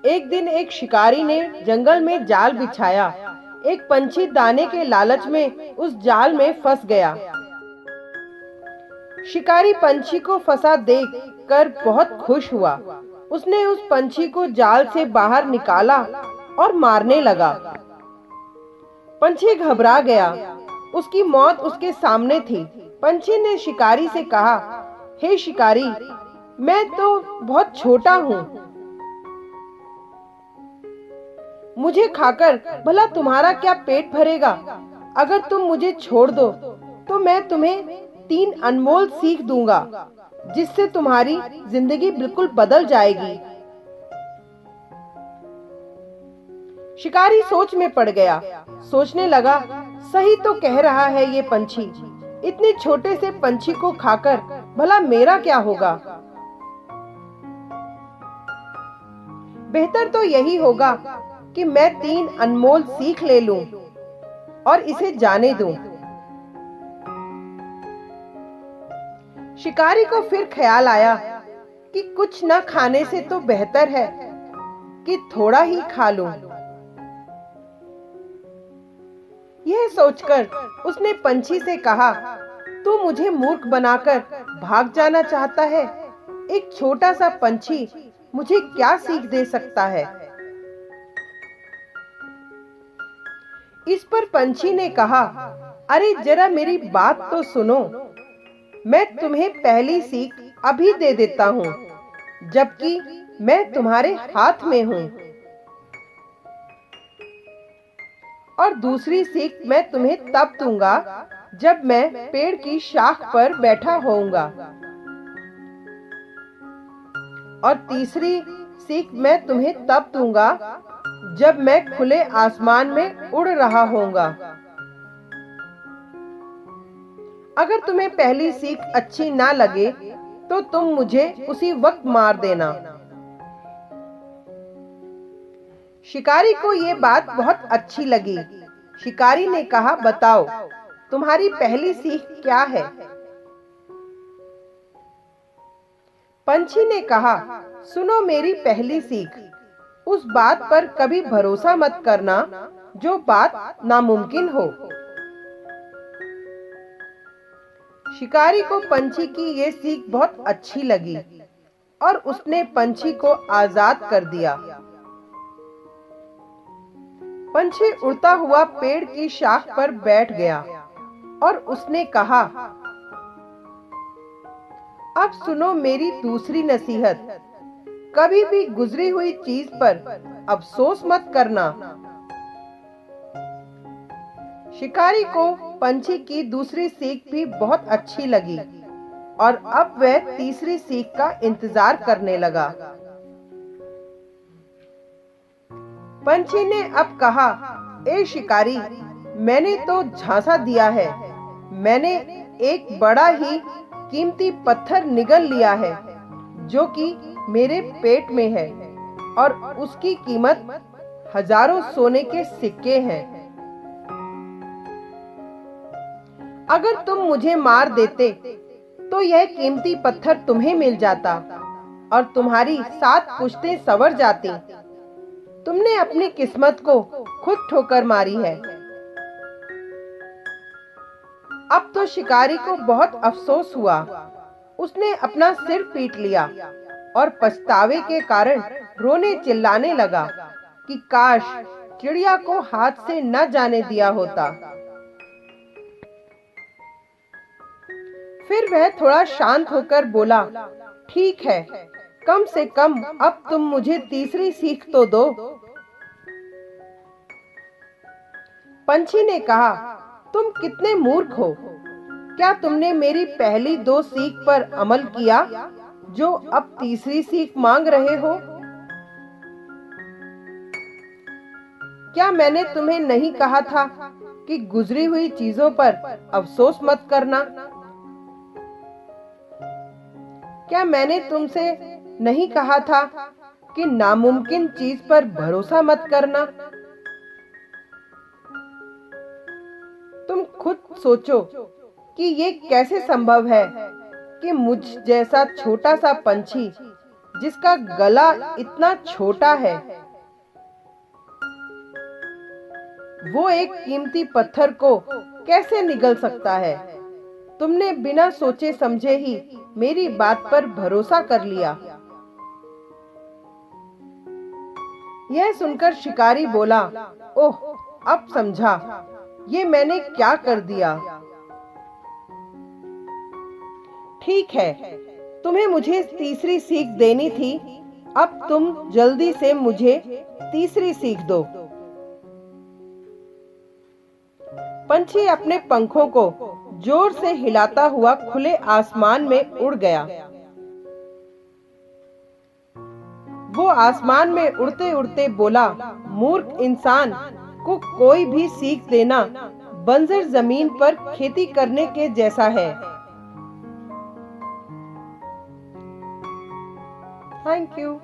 एक दिन एक शिकारी ने जंगल में जाल बिछाया। एक पंछी दाने के लालच में उस जाल में फंस गया। शिकारी पंछी को फंसा देख कर बहुत खुश हुआ। उसने उस पंछी को जाल से बाहर निकाला और मारने लगा। पंछी घबरा गया। उसकी मौत उसके सामने थी। पंछी ने शिकारी से कहा, हे शिकारी, मैं तो बहुत छोटा हूँ। मुझे खाकर भला तुम्हारा क्या पेट भरेगा? अगर तुम मुझे छोड़ दो तो मैं तुम्हें 3 अनमोल सीख दूंगा, जिससे तुम्हारी जिंदगी बिल्कुल बदल जाएगी। शिकारी सोच में पड़ गया। सोचने लगा, सही तो कह रहा है ये पंछी। इतने छोटे से पंछी को खाकर भला मेरा क्या होगा? बेहतर तो यही होगा कि मैं 3 अनमोल सीख ले लूं और इसे जाने दूं। शिकारी को फिर ख्याल आया कि कुछ न खाने से तो बेहतर है कि थोड़ा ही खा लूं। यह सोचकर उसने पंछी से कहा, तू मुझे मूर्ख बनाकर भाग जाना चाहता है? एक छोटा सा पंछी मुझे क्या सीख दे सकता है? इस पर पंछी ने कहा, अरे जरा मेरी बात तो सुनो। मैं तुम्हें पहली सीख अभी दे देता हूँ, जबकि मैं तुम्हारे हाथ में हूँ, और दूसरी सीख मैं तुम्हें तब दूंगा जब मैं पेड़ की शाख पर बैठा होऊंगा, और तीसरी सीख मैं तुम्हें तब दूंगा जब मैं खुले आसमान में उड़ रहा होऊंगा। अगर तुम्हें पहली सीख अच्छी ना लगे तो तुम मुझे उसी वक्त मार देना। शिकारी को ये बात बहुत अच्छी लगी। शिकारी ने कहा, बताओ तुम्हारी पहली सीख क्या है? पंछी ने कहा, सुनो मेरी पहली सीख। उस बात पर कभी भरोसा मत करना जो बात नामुमकिन हो। शिकारी को पंछी की ये सीख बहुत अच्छी लगी और उसने पंछी को आजाद कर दिया। पंछी उड़ता हुआ पेड़ की शाख पर बैठ गया और उसने कहा, अब सुनो मेरी दूसरी नसीहत। कभी भी गुजरी हुई चीज पर अफसोस मत करना। शिकारी को पंछी की दूसरी सीख भी बहुत अच्छी लगी और अब वह तीसरी सीख का इंतजार करने लगा। पंछी ने अब कहा, ए शिकारी, मैंने तो झांसा दिया है। मैंने एक बड़ा ही कीमती पत्थर निगल लिया है जो कि मेरे पेट में है, और उसकी कीमत हजारों सोने के सिक्के हैं। अगर तुम मुझे मार देते तो यह कीमती पत्थर तुम्हें मिल जाता और तुम्हारी 7 पुश्तें संवर जाती। तुमने अपनी किस्मत को खुद ठोकर मारी है। अब तो शिकारी को बहुत अफसोस हुआ। उसने अपना सिर पीट लिया और पछतावे के कारण रोने चिल्लाने लगा कि काश चिड़िया को हाथ से न जाने दिया होता। फिर वह थोड़ा शांत होकर बोला, ठीक है, कम से कम अब तुम मुझे तीसरी सीख तो दो। पंछी ने कहा, तुम कितने मूर्ख हो। क्या तुमने मेरी पहली 2 सीख पर अमल किया जो अब तीसरी सीख मांग रहे हो? क्या मैंने तुम्हें नहीं कहा था कि गुजरी हुई चीजों पर अफसोस मत करना? क्या मैंने तुमसे नहीं कहा था कि नामुमकिन चीज पर भरोसा मत करना? तुम खुद सोचो कि ये कैसे संभव है कि मुझ जैसा छोटा सा पंछी, जिसका गला इतना छोटा है, वो एक कीमती पत्थर को कैसे निगल सकता है? तुमने बिना सोचे समझे ही मेरी बात पर भरोसा कर लिया। यह सुनकर शिकारी बोला, ओह, अब समझा, ये मैंने क्या कर दिया। ठीक है, तुम्हें मुझे तीसरी सीख देनी थी, अब तुम जल्दी से मुझे तीसरी सीख दो। पंछी अपने पंखों को जोर से हिलाता हुआ खुले आसमान में उड़ गया। वो आसमान में उड़ते उड़ते बोला, मूर्ख इंसान को कोई भी सीख देना बंजर जमीन पर खेती करने के जैसा है। Thank you.